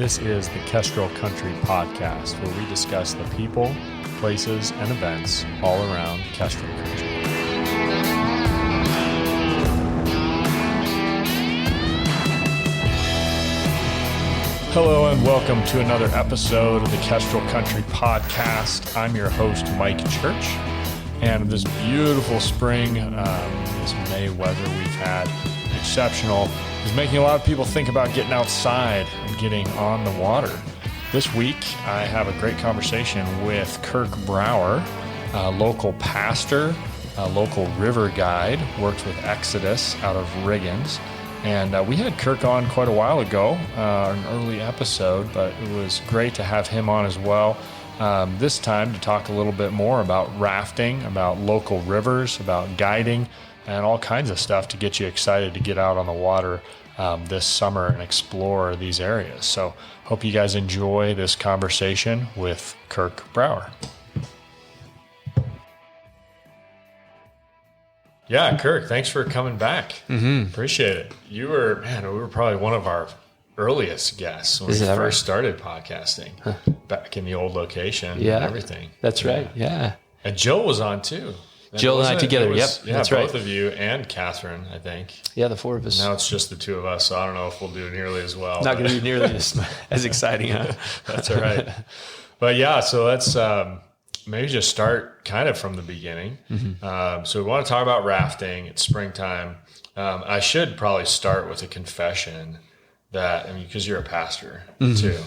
This is the Kestrel Country Podcast, where we discuss the people, places, and events all around Kestrel Country. Hello and welcome to another episode of the Kestrel Country Podcast. I'm your host, Mike Church, and this beautiful spring, this May weather we've had, exceptional, is making a lot of people think about getting outside and getting on the water. This week, I have a great conversation with Kirk Brower, a local pastor, a local river guide, works with Exodus out of Riggins. And we had Kirk on quite a while ago, an early episode, but it was great to have him on as well. This time to talk a little bit more about rafting, about local rivers, about guiding, and all kinds of stuff to get you excited to get out on the water this summer and explore these areas. So hope you guys enjoy this conversation with Kirk Brower. Yeah, Kirk, thanks for coming back. Appreciate it. We were probably one of our earliest guests when we first started podcasting back in the old location and everything. That's right. Yeah. And Jill was on too. Jill and I together. That's right. Both of you and Catherine, I think. Yeah, the four of us. Now it's just the two of us, so I don't know if we'll do nearly as well. Not going to be nearly as exciting, huh? That's all right. But yeah, so let's maybe just start kind of from the beginning. So we want to talk about rafting. It's springtime. I should probably start with a confession that, because you're a pastor too.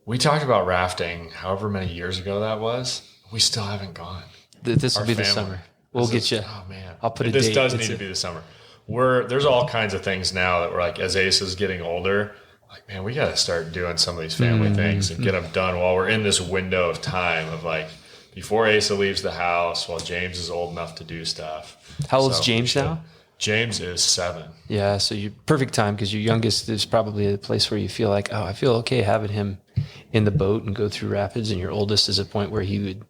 We talked about rafting however many years ago that was. We still haven't gone. This will be the summer. We'll get you. Oh man, I'll put a date. This does need to be the summer. There's all kinds of things now that we're like, as Ace is getting older, like, man, we got to start doing some of these family things and get them done while we're in this window of time of like before Asa leaves the house, while James is old enough to do stuff. How old's James now? James is 7. Yeah, so you perfect time because your youngest is probably a place where you feel like, I feel okay having him in the boat and go through rapids, and your oldest is a point where he would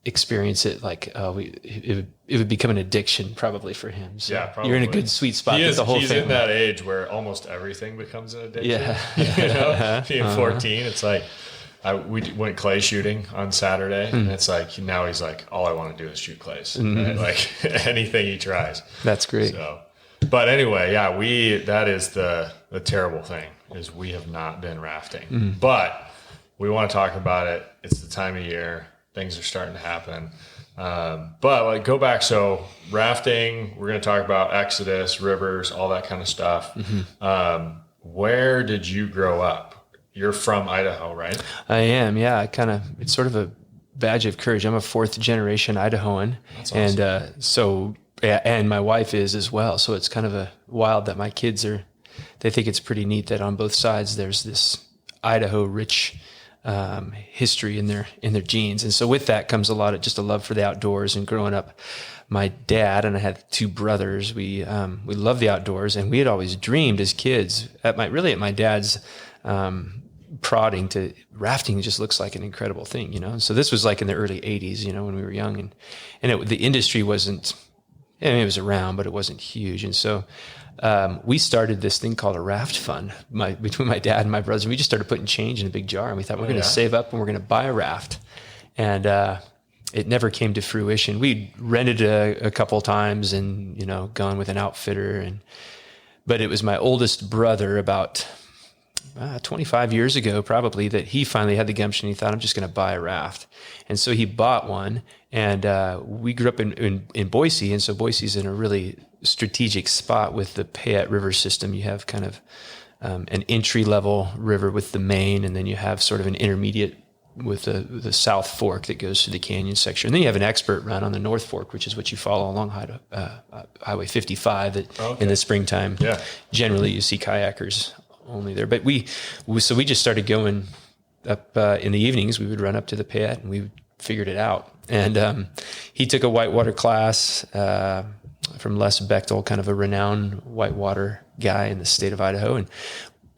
experience it like it would become an addiction probably for him. So yeah, probably. You're in a good sweet spot. He's in that age where almost everything becomes an addiction. Yeah. Being 14, it's like we went clay shooting on Saturday, and it's like now he's like, all I want to do is shoot clays. Right? Like anything he tries. That's great. So, but anyway, that is the terrible thing is we have not been rafting, but we want to talk about it. It's the time of year. Things are starting to happen. But like go back. So rafting, we're going to talk about Exodus, rivers, all that kind of stuff. Where did you grow up? You're from Idaho, right? I am. Yeah. It's sort of a badge of courage. I'm a 4th generation Idahoan. That's awesome. And and my wife is as well. So it's kind of wild that my kids they think it's pretty neat that on both sides, there's this Idaho rich history in their genes. And so with that comes a lot of just a love for the outdoors. And growing up, my dad and I had 2 brothers. We loved the outdoors, and we had always dreamed as kids at my dad's prodding to rafting just looks like an incredible thing, So this was like in the early 80s, when we were young, and the industry wasn't, it was around, but it wasn't huge. And so we started this thing called a raft fund between my dad and my brothers. And we just started putting change in a big jar, and we thought we're going to save up and we're going to buy a raft. And it never came to fruition. We rented a couple of times and, gone with an outfitter. But it was my oldest brother about 25 years ago, probably, that he finally had the gumption. He thought, I'm just going to buy a raft. And so he bought one. And we grew up in Boise. And so Boise's in a really strategic spot with the Payette River system. You have kind of an entry-level river with the main, and then you have sort of an intermediate with the South Fork that goes through the canyon section. And then you have an expert run on the North Fork, which is what you follow along Highway 55 in the springtime. Yeah. Generally, you see kayakers only there. But we just started going up in the evenings. We would run up to the Payette, and we figured it out. And he took a whitewater class from Les Bechtel, kind of a renowned whitewater guy in the state of Idaho.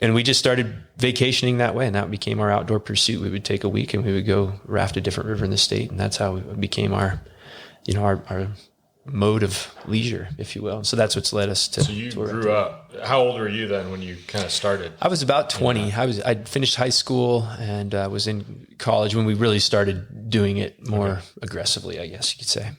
And we just started vacationing that way, and that became our outdoor pursuit. We would take a week and we would go raft a different river in the state, and that's how it became our mode of leisure, if you will. So that's what's led us to. So you grew up. How old were you then when you kind of started? I was about 20. I'd finished high school and was in college when we really started doing it more aggressively, I guess you could say.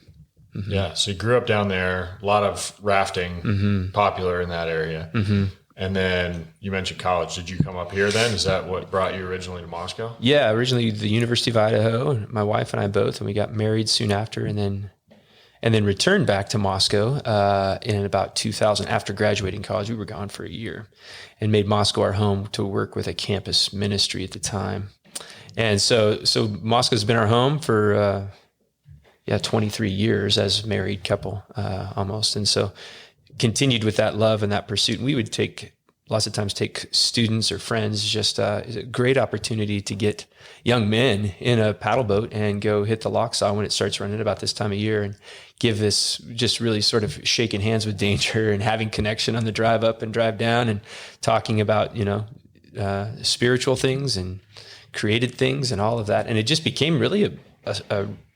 Mm-hmm. Yeah. So you grew up down there, a lot of rafting, popular in that area. Mm-hmm. And then you mentioned college. Did you come up here then? Is that what brought you originally to Moscow? Yeah, originally the University of Idaho, my wife and I both, and we got married soon after, and then returned back to Moscow in about 2000. After graduating college, we were gone for a year and made Moscow our home to work with a campus ministry at the time. And so Moscow's been our home for 23 years as a married couple almost. And so continued with that love and that pursuit. And we would lots of times take students or friends, just it's a great opportunity to get young men in a paddle boat and go hit the lock saw when it starts running about this time of year, and give this just really sort of shaking hands with danger and having connection on the drive up and drive down, and talking about, spiritual things and created things and all of that. And it just became really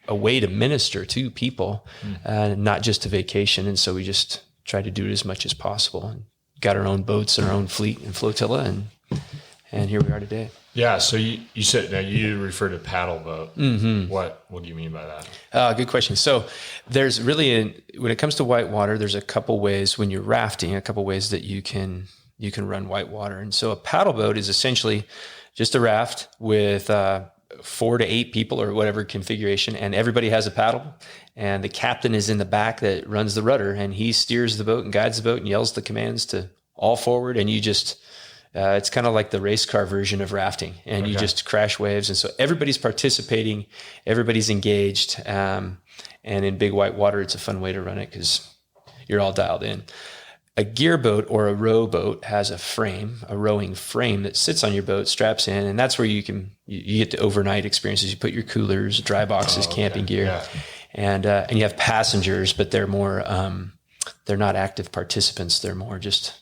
a way to minister to people, not just to vacation. And so we just tried to do it as much as possible, and got our own boats and our own fleet and flotilla, and here we are today. Yeah. So you said, now you refer to paddle boat. Mm-hmm. What do you mean by that? Good question. So there's really, when it comes to whitewater, there's a couple ways when you're rafting, a couple ways that you can run whitewater. And so a paddle boat is essentially just a raft with 4 to 8 people or whatever configuration, and everybody has a paddle, and the captain is in the back that runs the rudder, and he steers the boat and guides the boat and yells the commands to all forward, and you just it's kind of like the race car version of rafting, and you just crash waves. And so everybody's participating, everybody's engaged, and in big white water, it's a fun way to run it because you're all dialed in. A gear boat or a row boat has a rowing frame that sits on your boat, straps in, and that's where you get the overnight experiences. You put your coolers, dry boxes, camping gear, and you have passengers, but they're more they're not active participants. They're more just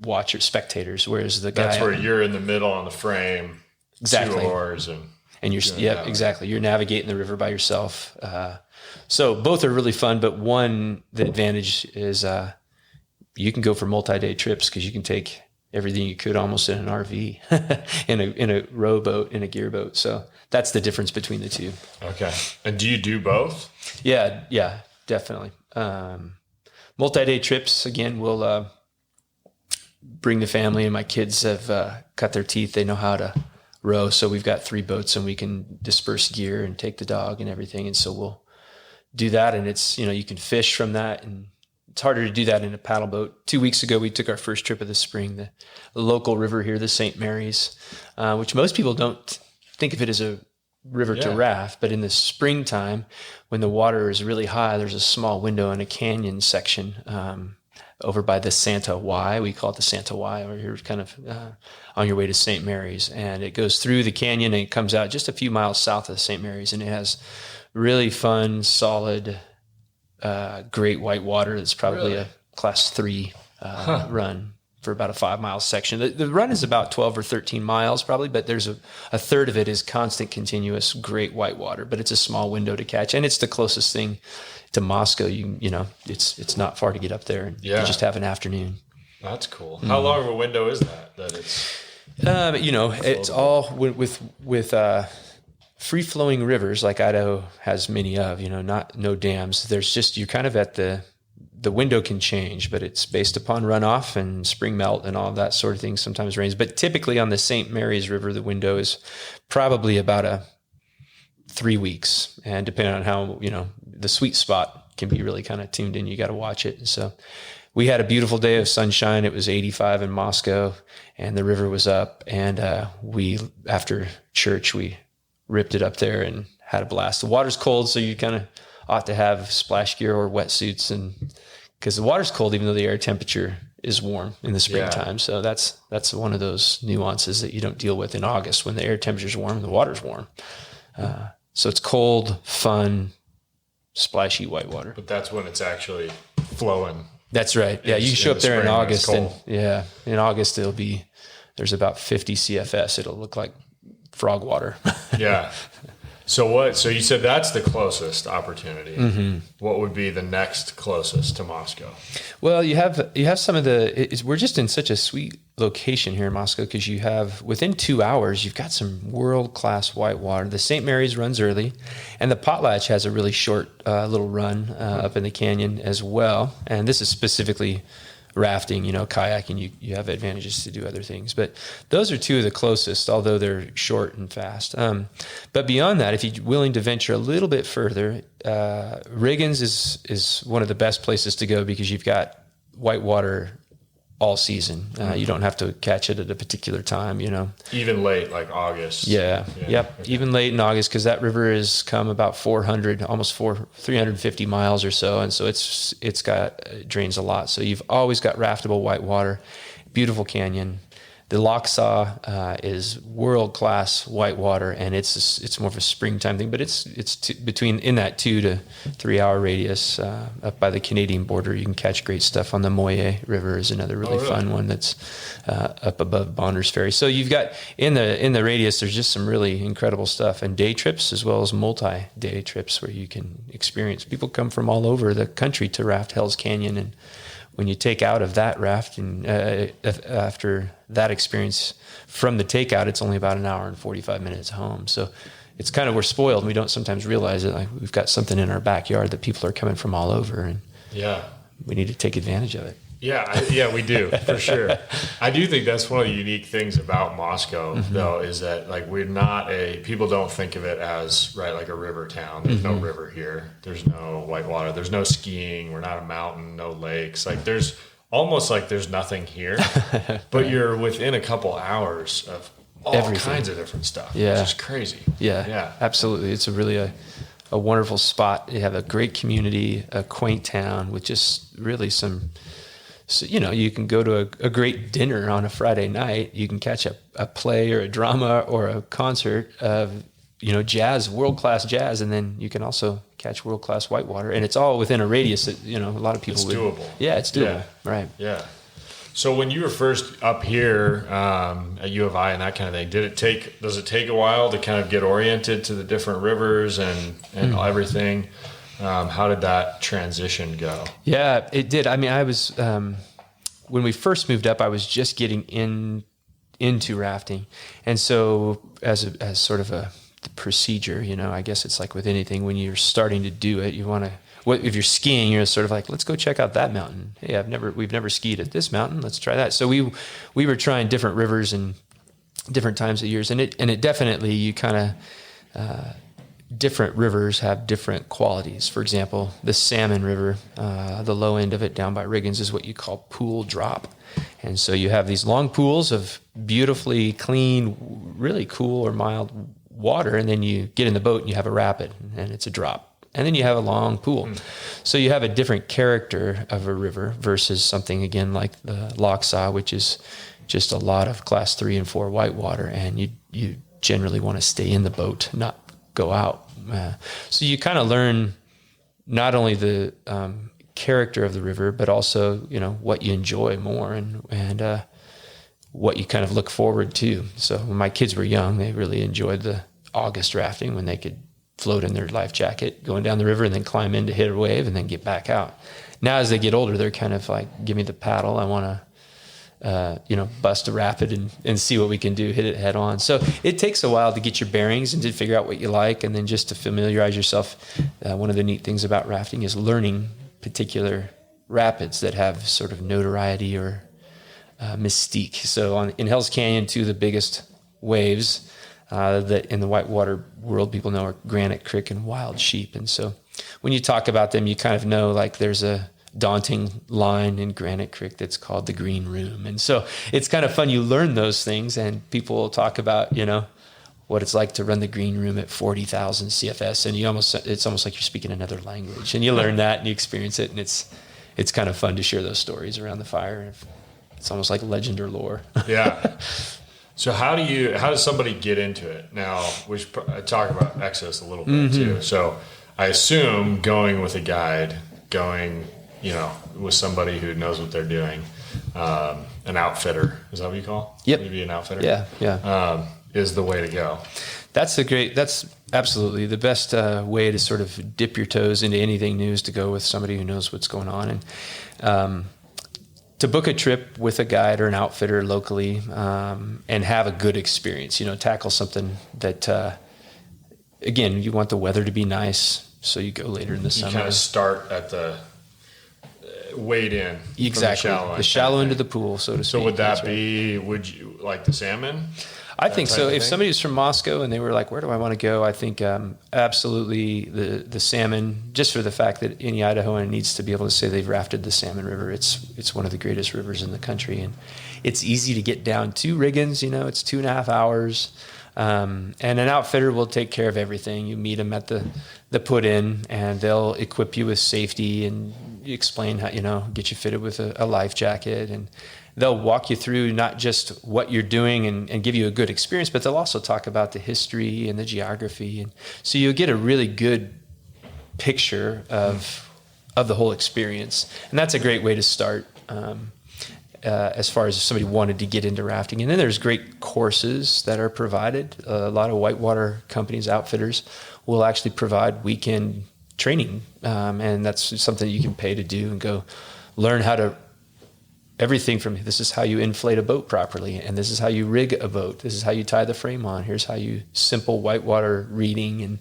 watchers, spectators. Whereas that's where you're in the middle on the frame, exactly, 2 oars, and you're exactly. You're navigating the river by yourself. So both are really fun, but the advantage is you can go for multi-day trips because you can take everything you could almost in an RV, in a row boat, in a gear boat. So that's the difference between the two. Okay. And do you do both? Yeah, definitely. Multi-day trips, again, we'll bring the family, and my kids have cut their teeth. They know how to row. So we've got 3 boats, and we can disperse gear and take the dog and everything. And so we'll do that. And it's, you can fish from that, and it's harder to do that in a paddle boat. 2 weeks ago, we took our first trip of the spring, the local river here, the St. Mary's, which most people don't think of it as a river to raft. But in the springtime, when the water is really high, there's a small window in a canyon section over by the Santa Y. We call it the Santa Y, or you're kind of on your way to St. Mary's. And it goes through the canyon and it comes out just a few miles south of St. Mary's. And it has really fun, solid, great white water. That's probably a class 3 run for about a 5-mile section. The run is about 12 or 13 miles probably, but there's a third of it is constant, continuous, great white water, but it's a small window to catch. And it's the closest thing to Moscow. It's not far to get up there, and you just have an afternoon. That's cool. How long of a window is that it's, it's all with free flowing rivers like Idaho has many of, no dams. There's just, you're kind of at the window can change, but it's based upon runoff and spring melt and all of that sort of thing. Sometimes rains, but typically on the St. Mary's River, the window is probably about 3 weeks. And depending on how, the sweet spot can be really kind of tuned in. You got to watch it. And so we had a beautiful day of sunshine. It was 85 in Moscow and the river was up, and after church, we ripped it up there and had a blast. The water's cold, so you kind of ought to have splash gear or wetsuits, and because the water's cold, even though the air temperature is warm in the springtime. So that's one of those nuances that you don't deal with in August when the air temperature's warm and the water's warm. So it's cold, fun, splashy white water. But that's when it's actually flowing. That's right. Yeah, you can show up there in August, and in August there's about 50 CFS. It'll look like frog water. Yeah. So you said that's the closest opportunity. Mm-hmm. What would be the next closest to Moscow? Well, you have some of we're just in such a sweet location here in Moscow because you have, within 2 hours, you've got some world-class whitewater. The St. Mary's runs early, and the Potlatch has a really short little run up in the canyon as well. And this is specifically rafting, kayaking. You have advantages to do other things, but those are two of the closest, although they're short and fast. But beyond that, if you're willing to venture a little bit further, Riggins is one of the best places to go because you've got whitewater all season. You don't have to catch it at a particular time, Even late, like August. Yeah. Yep. Okay. Even late in August, because that river has come about 350 miles or so. And so it drains a lot. So you've always got raftable whitewater, beautiful canyon. The Lochsa is world-class whitewater, and it's more of a springtime thing, but it's between in that 2 to 3 hour radius up by the Canadian border. You can catch great stuff on the Moye River is another really fun one that's up above Bonders Ferry. So you've got in the radius, there's just some really incredible stuff, and day trips as well as multi-day trips where you can experience. People come from all over the country to raft Hell's Canyon, and when you take out of that raft and after that experience from the takeout, it's only about an hour and 45 minutes home. So it's kind of, we're spoiled. We don't sometimes realize it. Like we've got something in our backyard that people are coming from all over, and we need to take advantage of it. Yeah, we do, for sure. I do think that's one of the unique things about Moscow, though, is that like people don't think of it as like a river town. There's no river here. There's no whitewater. There's no skiing. We're not a mountain, no lakes. Like there's almost like there's nothing here, but you're within a couple hours of all kinds of different stuff. Yeah. Which is crazy. Yeah, absolutely. It's a wonderful spot. You have a great community, a quaint town with just really some... So, you can go to a great dinner on a Friday night. You can catch a play or a drama or a concert of, jazz, world-class jazz, and then you can also catch world-class whitewater. And it's all within a radius that, a lot of people It's doable. Yeah, it's doable. Yeah. Right. Yeah. So when you were first up here at U of I and that kind of thing, does it take a while to kind of get oriented to the different rivers and everything? How did that transition go? Yeah, it did. I mean, I was, when we first moved up, I was just getting into rafting. And so as sort of the procedure, I guess it's like with anything, when you're starting to do it, if you're skiing, you're sort of like, let's go check out that mountain. Hey, we've never skied at this mountain. Let's try that. So we were trying different rivers and different times of years. And it definitely, you kind of, different rivers have different qualities. For example, the Salmon River, the low end of it down by Riggins is what you call pool drop. And so you have these long pools of beautifully clean, really cool or mild water, and then you get in the boat and you have a rapid, and it's a drop. And then you have a long pool. So you have a different character of a river versus something, again, like the Lochsa, which is just a lot of class 3 and 4 whitewater, and you generally want to stay in the boat, not go out. So you kind of learn not only the character of the river, but also, what you enjoy more and what you kind of look forward to. So when my kids were young, they really enjoyed the August rafting when they could float in their life jacket, going down the river and then climb in to hit a wave and then get back out. Now, as they get older, they're kind of like, give me the paddle. I want to, bust a rapid and see what we can do, hit it head on. So it takes a while to get your bearings and to figure out what you like, and then just to familiarize yourself. One of the neat things about rafting is learning particular rapids that have sort of notoriety or mystique. So in Hell's Canyon, two of the biggest waves that in the whitewater world people know are Granite Creek and Wild Sheep. And so when you talk about them, you kind of know like there's a daunting line in Granite Creek that's called the Green Room. And so it's kind of fun. You learn those things, and people will talk about, what it's like to run the Green Room at 40,000 CFS. And it's almost like you're speaking another language, and you learn that and you experience it. And it's kind of fun to share those stories around the fire. It's almost like legend or lore. Yeah. So how does somebody get into it? Now, we should talk about Exodus a little bit too. So I assume going with a guide, with somebody who knows what they're doing, an outfitter, is that what you call? Yep. Maybe an outfitter? Yeah. Is the way to go. That's absolutely the best way to sort of dip your toes into anything new is to go with somebody who knows what's going on. And to book a trip with a guide or an outfitter locally and have a good experience, tackle something that, again, you want the weather to be nice, so you go later in the summer. You kind of start at the wade in. Exactly. The shallow end of the pool, so to speak. So would that be, would you like the salmon? I think so. If somebody was from Moscow and they were like, where do I want to go? I think absolutely the salmon, just for the fact that any Idahoan needs to be able to say they've rafted the Salmon River. It's one of the greatest rivers in the country. And it's easy to get down to Riggins. It's 2.5 hours. And an outfitter will take care of everything. You meet them at the put in, and they'll equip you with safety and explain how, get you fitted with a life jacket, and they'll walk you through not just what you're doing and give you a good experience, but they'll also talk about the history and the geography. And so you'll get a really good picture of the whole experience. And that's a great way to start. As far as if somebody wanted to get into rafting. And then there's great courses that are provided. A lot of whitewater companies, outfitters, will actually provide weekend training. And that's something you can pay to do and go learn how to, everything from this is how you inflate a boat properly, and this is how you rig a boat. This is how you tie the frame on. Here's how you simple whitewater reading.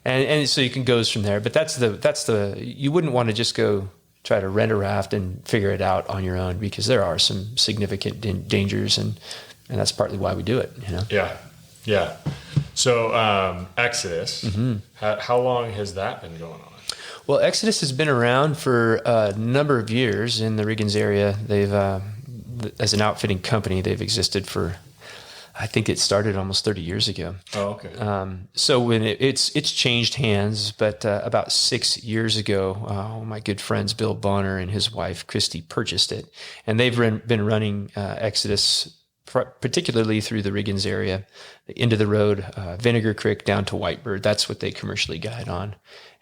And so you can go from there. But that's the, you wouldn't want to just go try to rent a raft and figure it out on your own, because there are some significant dangers, and that's partly why we do it. Yeah. So Exodus, how long has that been going on? Well, Exodus has been around for a number of years in the Riggins area. They've, as an outfitting company, they've existed for, I think it started almost 30 years ago. Oh, okay. So when it's changed hands, but about 6 years ago, my good friends Bill Bonner and his wife Christy purchased it, and they've been running Exodus particularly through the Riggins area, into the road, Vinegar Creek down to Whitebird. That's what they commercially guide on,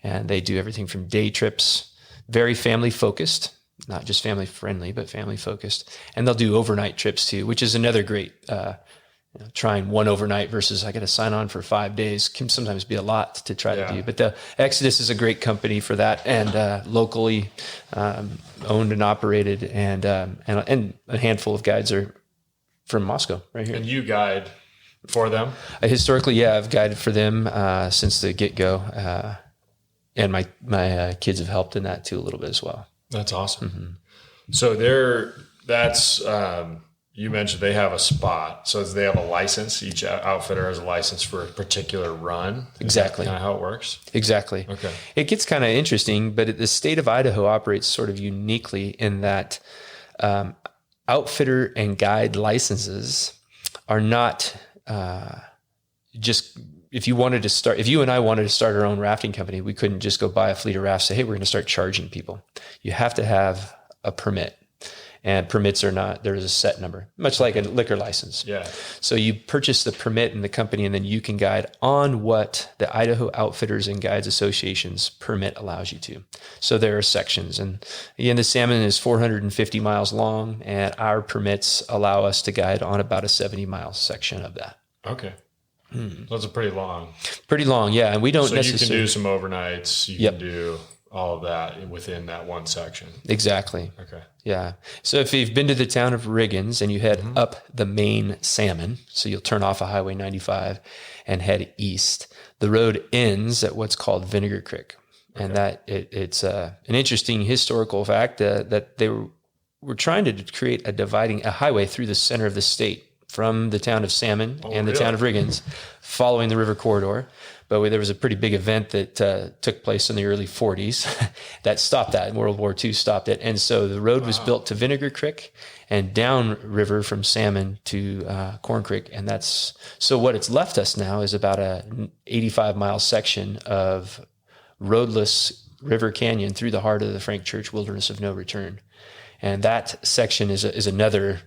and they do everything from day trips, very family focused. Not just family friendly, but family focused. And they'll do overnight trips too, which is another great, trying one overnight versus I got to sign on for 5 days can sometimes be a lot to try to do. But the Exodus is a great company for that, and locally owned and operated, and a handful of guides are from Moscow right here. And you guide for them? Historically, I've guided for them since the get-go. And my kids have helped in that too a little bit as well. That's awesome. So you mentioned they have a spot. So they have a license. Each outfitter has a license for a particular run. Exactly. Kind of how it works? Exactly. Okay. It gets kind of interesting, but the state of Idaho operates sort of uniquely in that outfitter and guide licenses are not just... If you and I wanted to start our own rafting company, we couldn't just go buy a fleet of rafts and say, hey, we're going to start charging people. You have to have a permit, and permits are not, there's a set number, much like a liquor license. Yeah. So you purchase the permit in the company, and then you can guide on what the Idaho Outfitters and Guides Association's permit allows you to. So there are sections, and again, the Salmon is 450 miles long, and our permits allow us to guide on about a 70-mile section of that. Okay. Those are pretty long. Pretty long, yeah. And we don't necessarily... So you can do some overnights. You can do all of that within that one section. Exactly. Okay. Yeah. So if you've been to the town of Riggins and you head up the main Salmon, so you'll turn off of Highway 95 and head east, the road ends at what's called Vinegar Creek. Okay. And that it's an interesting historical fact that they were trying to create a highway through the center of the state, from the town of Salmon and the town of Riggins, following the river corridor. But there was a pretty big event that took place in the early 40s that stopped that. World War II stopped it. And so the road was built to Vinegar Creek and down river from Salmon to Corn Creek. And so what it's left us now is about a 85-mile section of roadless river canyon through the heart of the Frank Church Wilderness of No Return. And that section is another...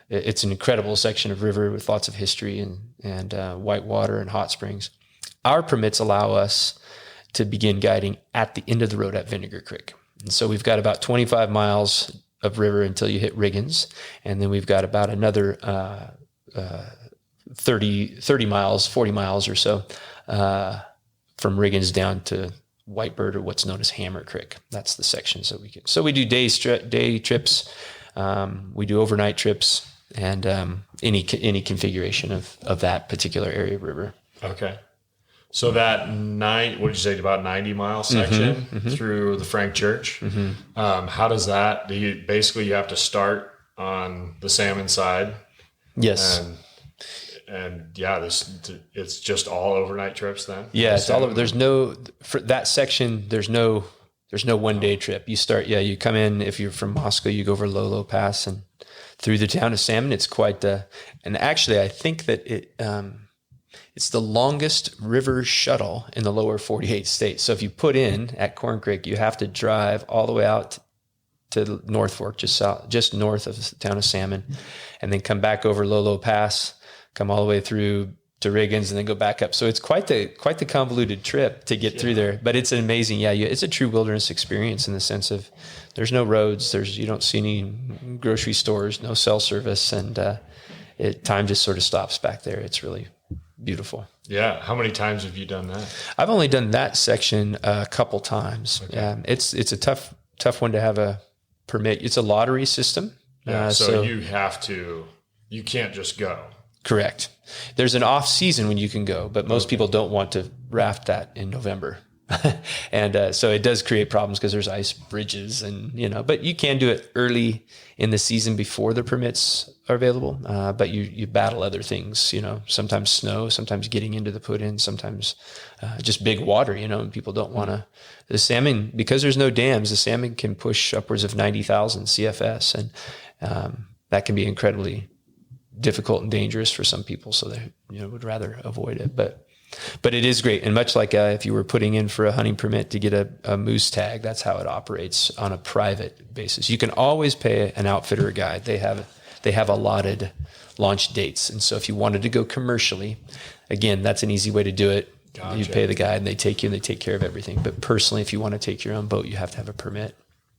It's an incredible section of river with lots of history and white water and hot springs. Our permits allow us to begin guiding at the end of the road at Vinegar Creek. And so we've got about 25 miles of river until you hit Riggins. And then we've got about another 30 miles, 40 miles or so, from Riggins down to Whitebird, or what's known as Hammer Creek. That's the sections that we get. So we do day trips. We do overnight trips, and any configuration of that particular area of river. Okay. So that what did you say, about 90-mile section through the Frank Church? How does that, you have to start on the salmon side? Yes. And it's just all overnight trips then? Yeah, it's all over. There's no, for that section, there's no 1 day trip. You come in, if you're from Moscow, you go over Lolo Pass and through the town of Salmon. It's quite, and actually I think that it's the longest river shuttle in the lower 48 states. So if you put in at Corn Creek, you have to drive all the way out to North Fork, just north of the town of Salmon, and then come back over Lolo Pass, come all the way through to Riggins, and then go back up. So it's quite the convoluted trip to get through there. But it's an amazing, it's a true wilderness experience in the sense of there's no roads, you don't see any grocery stores, no cell service, and time just sort of stops back there. It's really beautiful. Yeah. How many times have you done that? I've only done that section a couple times. Okay. It's a tough one to have a permit. It's a lottery system. Yeah. So you can't just go. Correct. There's an off season when you can go, but most people don't want to raft that in November. And so it does create problems because there's ice bridges and, but you can do it early in the season before the permits are available. But you battle other things, sometimes snow, sometimes getting into the put-in, sometimes just big water, and people don't want to. The salmon, because there's no dams, the salmon can push upwards of 90,000 CFS, and that can be incredibly difficult and dangerous for some people. So they would rather avoid it. But it is great. And much like if you were putting in for a hunting permit to get a moose tag, that's how it operates on a private basis. You can always pay an outfitter or guide. They have allotted launch dates. And so if you wanted to go commercially, again, that's an easy way to do it. Gotcha. You pay the guide and they take you and they take care of everything. But personally, if you want to take your own boat, you have to have a permit.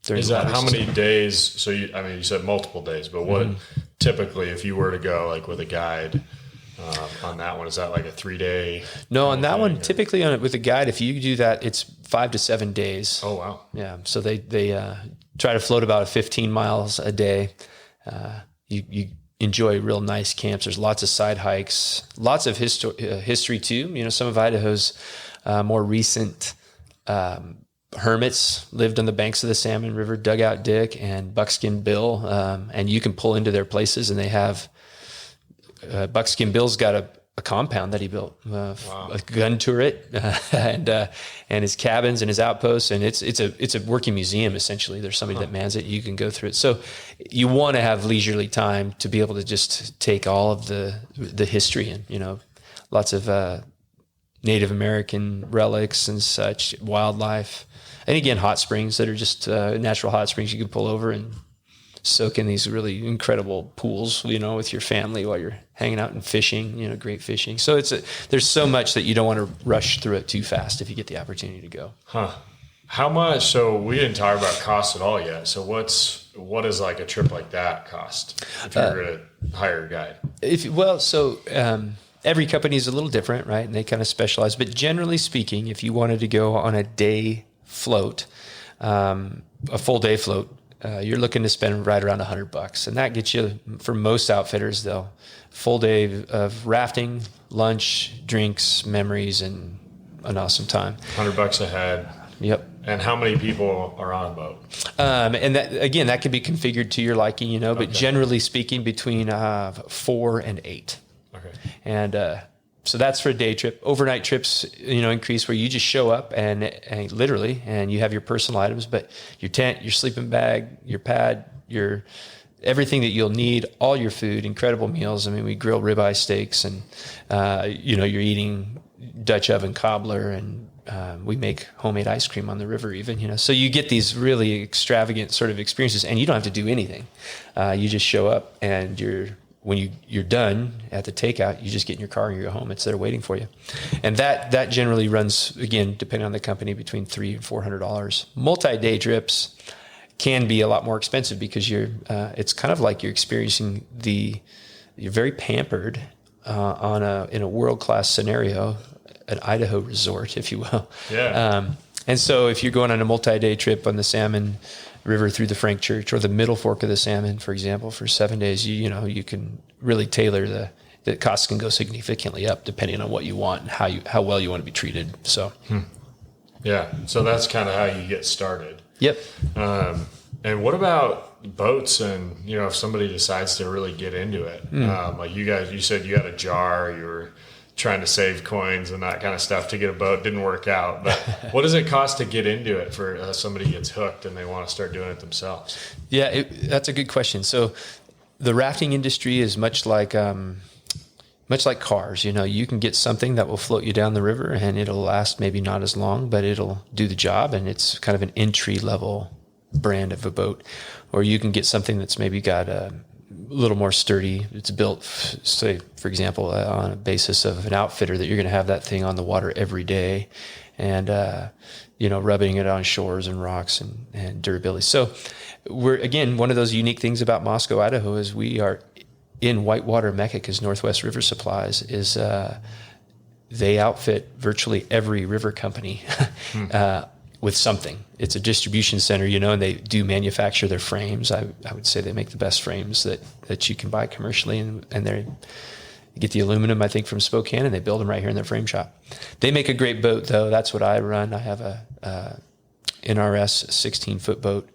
Is that how many days? So you said multiple days, but what typically, if you were to go like with a guide, on that one, is that like a 3-day? No, on that one, typically with a guide, if you do that, it's 5 to 7 days. Oh, wow. Yeah. So they try to float about 15 miles a day. You enjoy real nice camps. There's lots of side hikes, lots of history too. Some of Idaho's more recent hermits lived on the banks of the Salmon River, Dugout Dick and Buckskin Bill. And you can pull into their places, and they have Buckskin Bill's got a compound that he built, a gun turret, and his cabins and his outposts, and it's a working museum essentially. There's somebody that mans it. You can go through it. So you want to have leisurely time to be able to just take all of the history and lots of Native American relics and such, wildlife, and again hot springs that are just natural hot springs you can pull over and soak in these really incredible pools, with your family while you're hanging out and fishing, great fishing. So there's so much that you don't want to rush through it too fast if you get the opportunity to go. How much? So we didn't talk about cost at all yet. So what is like a trip like that cost if you were to hire a guide? Every company is a little different, right? And they kind of specialize, but generally speaking, if you wanted to go on a day float, a full day float, you're looking to spend right around $100, and that gets you, for most outfitters, though, full day of rafting, lunch, drinks, memories, and an awesome time. $100 a head. Yep. And how many people are on a boat? And that can be configured to your liking, but generally speaking, between 4 and 8. Okay. And so that's for a day trip. Overnight trips, increase where you just show up and literally, and you have your personal items, but your tent, your sleeping bag, your pad, your everything that you'll need, all your food, incredible meals. I mean, we grill ribeye steaks, and you're eating Dutch oven cobbler, and we make homemade ice cream on the river even, so you get these really extravagant sort of experiences, and you don't have to do anything. You just show up, and when you're done at the takeout, you just get in your car and you go home. It's there waiting for you. And that generally runs, again, depending on the company, between $300 and $400. Multi-day trips can be a lot more expensive because it's kind of like you're experiencing you're very pampered in a world-class scenario, an Idaho resort, if you will. Yeah. And so if you're going on a multi-day trip on the Salmon River through the Frank Church or the Middle Fork of the Salmon, for example, for 7 days, you can really tailor the costs can go significantly up depending on what you want and how well you want to be treated. So, Yeah. So that's kind of how you get started. Yep. And what about boats and, if somebody decides to really get into it? Like you said you had a jar, you were trying to save coins and that kind of stuff to get a boat. Didn't work out. But what does it cost to get into it for somebody gets hooked and they want to start doing it themselves? Yeah, that's a good question. So the rafting industry is much like cars. You can get something that will float you down the river and it'll last maybe not as long, but it'll do the job. And it's kind of an entry level brand of a boat. Or you can get something that's maybe got a little more sturdy. It's built, say, for example, on a basis of an outfitter that you're going to have that thing on the water every day and, rubbing it on shores and rocks and durability. So one of those unique things about Moscow, Idaho is we are in whitewater Mecca because Northwest River Supplies is, they outfit virtually every river company, with something. It's a distribution center, and they do manufacture their frames. I would say they make the best frames that you can buy commercially, and they get the aluminum, I think, from Spokane, and they build them right here in their frame shop. They make a great boat, though. That's what I run. I have a NRS 16-foot boat.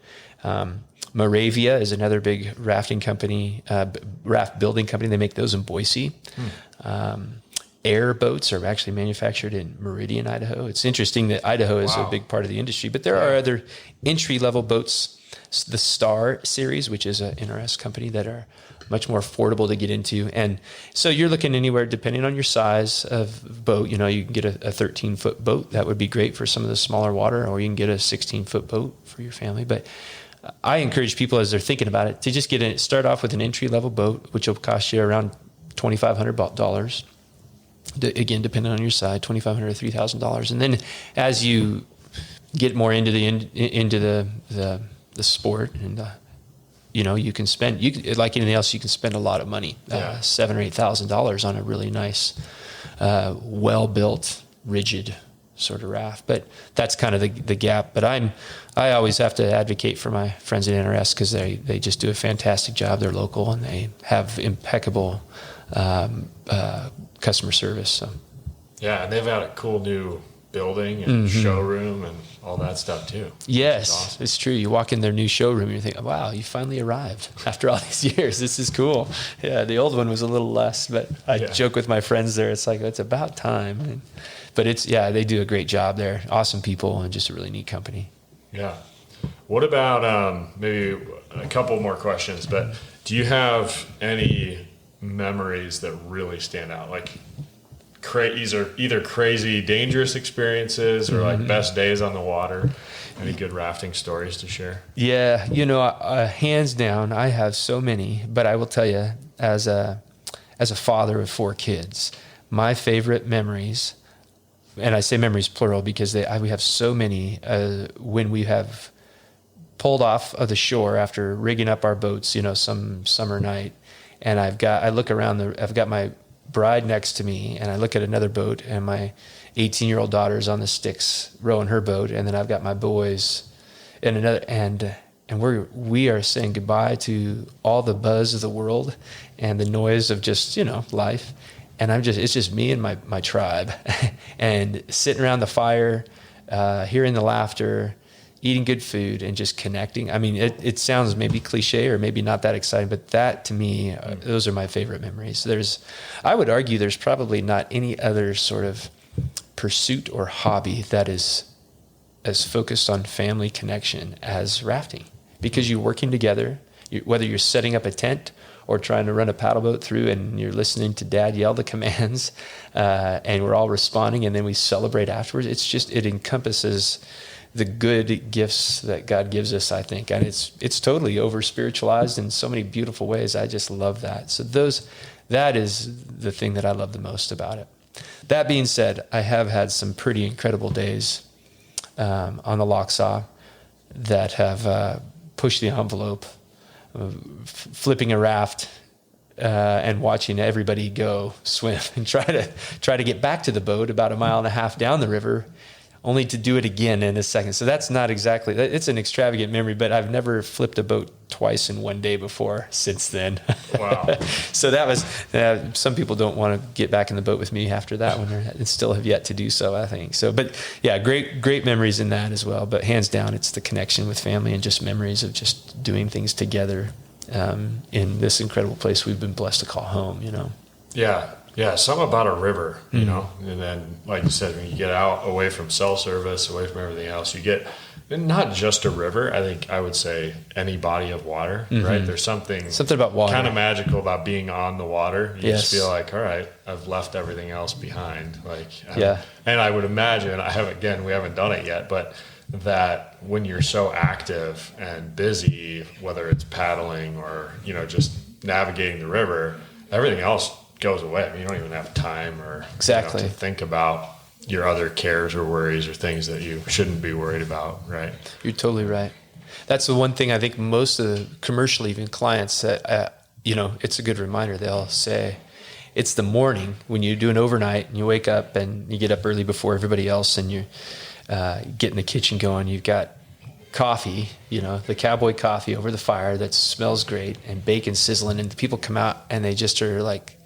Moravia is another big rafting company, raft building company. They make those in Boise. Air boats are actually manufactured in Meridian, Idaho. It's interesting that Idaho is a big part of the industry, but there are other entry-level boats, the Star series, which is an NRS company, that are much more affordable to get into. And so you're looking anywhere, depending on your size of boat, you can get a 13-foot boat. That would be great for some of the smaller water, or you can get a 16-foot boat for your family. But I encourage people, as they're thinking about it, to just start off with an entry-level boat, which will cost you around $2,500. Again, depending on your side, $2,500 to $3,000, and then as you get more into the sport, and you can spend like anything else, you can spend a lot of money, $7,000 or $8,000 on a really nice, well-built, rigid sort of raft. But that's kind of the gap. But I always have to advocate for my friends at NRS because they just do a fantastic job. They're local and they have impeccable customer service. So. Yeah, and they've got a cool new building and showroom and all that stuff too. Yes, awesome. It's true. You walk in their new showroom and you think, wow, you finally arrived after all these years. This is cool. Yeah, the old one was a little less, but I joke with my friends there. It's like, it's about time. But they do a great job there. Awesome people and just a really neat company. Yeah. What about maybe a couple more questions, but do you have any memories that really stand out? Like these are either crazy, dangerous experiences or like best days on the water. Any good rafting stories to share? Yeah, hands down, I have so many, but I will tell you, as a father of 4 kids, my favorite memories, and I say memories plural because we have so many, when we have pulled off of the shore after rigging up our boats, some summer night, and I look around, I've got my bride next to me, and I look at another boat, and my 18-year-old daughter's on the sticks rowing her boat, and then I've got my boys in another, and we are saying goodbye to all the buzz of the world and the noise of just, life. And it's just me and my tribe and sitting around the fire, hearing the laughter, eating good food, and just connecting. I mean, it sounds maybe cliche or maybe not that exciting, but that to me, those are my favorite memories. I would argue there's probably not any other sort of pursuit or hobby that is as focused on family connection as rafting, because you're working together, whether you're setting up a tent or trying to run a paddle boat through, and you're listening to Dad yell the commands, and we're all responding, and then we celebrate afterwards. It encompasses the good gifts that God gives us, I think. And it's totally over spiritualized in so many beautiful ways. I just love that. So that is the thing that I love the most about it. That being said, I have had some pretty incredible days on the Locksaw that have pushed the envelope. Flipping a raft and watching everybody go swim and try to get back to the boat about 1.5 miles down the river, only to do it again in a second. So that's not exactly, it's an extravagant memory, but I've never flipped a boat twice in one day before since then. Wow. So that was, some people don't want to get back in the boat with me after that one, and still have yet to do so, I think. So, but yeah, great memories in that as well. But hands down, it's the connection with family and just memories of just doing things together in this incredible place we've been blessed to call home, Yeah, something about a river, you know, and then, like you said, when you get out away from cell service, away from everything else, you get not just a river. I would say any body of water, right? There's something about water, kind of magical about being on the water. You Yes. just feel like, all right, I've left everything else behind. Yeah. And I would imagine, we haven't done it yet, but that when you're so active and busy, whether it's paddling or, just navigating the river, everything else goes away. I mean, you don't even have time or Exactly. to think about your other cares or worries or things that you shouldn't be worried about, right? You're totally right. That's the one thing I think most of the commercial even clients that, it's a good reminder. They'll say it's the morning when you do an overnight and you wake up and you get up early before everybody else and you get in the kitchen going. You've got coffee, the cowboy coffee over the fire that smells great and bacon sizzling, and the people come out and they just are like,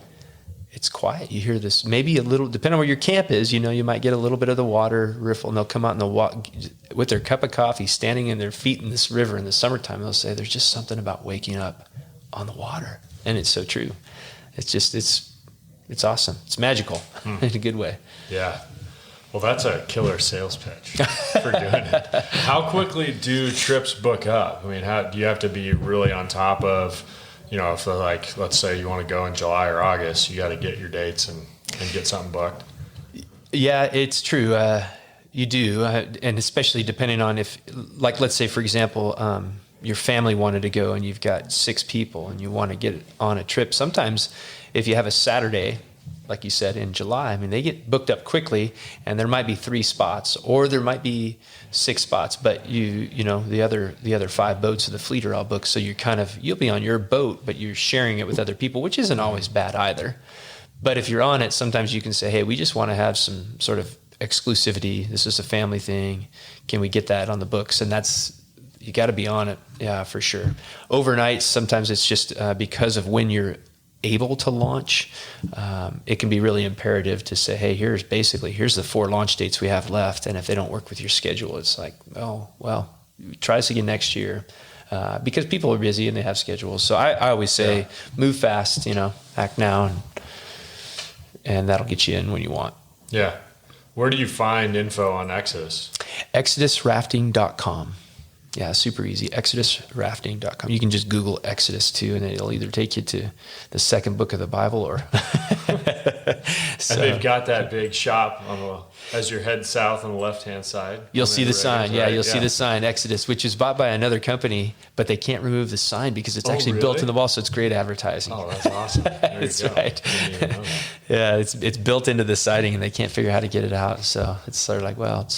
it's quiet. You hear this, maybe a little, depending on where your camp is, you might get a little bit of the water riffle, and they'll come out and they'll walk with their cup of coffee, standing in their feet in this river in the summertime. They'll say, there's just something about waking up on the water. And it's so true. It's just, it's awesome. It's magical in a good way. Yeah. Well, that's a killer sales pitch for doing it. How quickly do trips book up? I mean, do you have to be really on top of, if they're like, let's say you want to go in July or August, you got to get your dates and get something booked? Yeah, it's true. You do. And especially depending on if, like, let's say, for example, your family wanted to go and you've got 6 people and you want to get on a trip. Sometimes if you have a Saturday, like you said, in July, I mean, they get booked up quickly, and there might be 3 spots, or there might be 6 spots, but the other 5 boats of the fleet are all booked. So you'll be on your boat, but you're sharing it with other people, which isn't always bad either. But if you're on it, sometimes you can say, hey, we just want to have some sort of exclusivity. This is a family thing. Can we get that on the books? And you got to be on it. Yeah, for sure. Overnight, sometimes it's just because of when you're able to launch, it can be really imperative to say, hey, here's the 4 launch dates we have left, and if they don't work with your schedule, it's like, oh, well, try this again next year, because people are busy and they have schedules. So I always say, move fast, act now, and that'll get you in when you want. Yeah. Where do you find info on Exodus? ExodusRafting.com. Yeah, super easy. ExodusRafting.com. You can just Google Exodus too, and it'll either take you to the second book of the Bible or. So, and they've got that big shop as you head south on the left-hand side. You'll see the sign. Yeah, you'll see the sign, Exodus, which is bought by another company, but they can't remove the sign because it's actually built in the wall, so it's great advertising. Oh, that's awesome. That's right. Yeah, it's built into the siding, and they can't figure out how to get it out. So it's sort of like, well,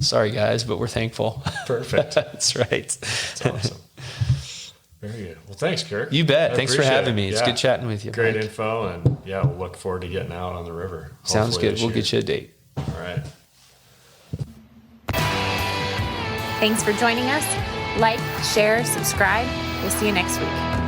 sorry guys, but we're thankful. Perfect. That's right. That's awesome. Very good. Well, thanks, Kirk. You bet. Thanks for having me. It's good chatting with you. Great info, and we'll look forward to getting out on the river. Sounds good. We'll get you a date. All right. Thanks for joining us. Like, share, subscribe. We'll see you next week.